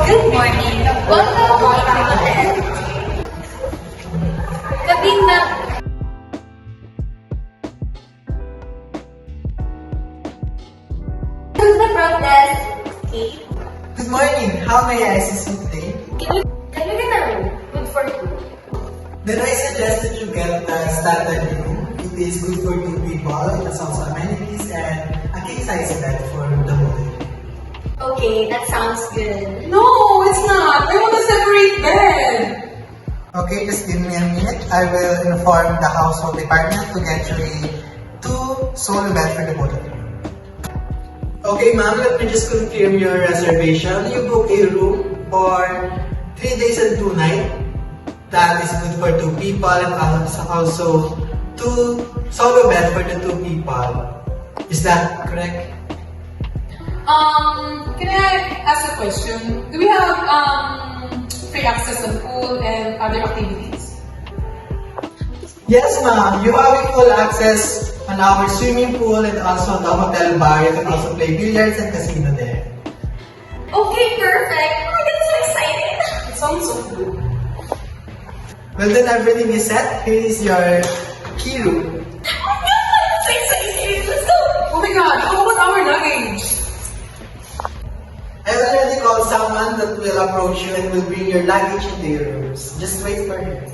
Good morning. Welcome to Kabina. Who's the front desk? Kate? Good morning. How may I assist you today? Can you get a room? Good for two. Then I suggest that you get the standard room. It is good for 2 people. It has also amenities and a king-size bed for the hotel. Okay, that sounds good. No, it's not. I want a separate bed. Okay, just give me a minute. I will inform the household department to get you a 2 solo bed for the both of you. Okay, ma'am, let me just confirm your reservation. You book a room for 3 days and 2 nights. That is good for 2 people and also 2 solo bed for the 2 people. Is that correct? Can I ask a question? Do we have free access to the pool and other activities? Yes, ma'am. You have a full access on our swimming pool and also the hotel bar. You can also play billiards and casino there. Okay, perfect. Oh my god, I'm so excited. It sounds so good. Well, then everything is set. Here is your key room. Oh my god, I'm so excited. Let's go. Oh my god, how about our luggage? I already called someone that will approach you and will bring your luggage into your rooms. Just wait for her.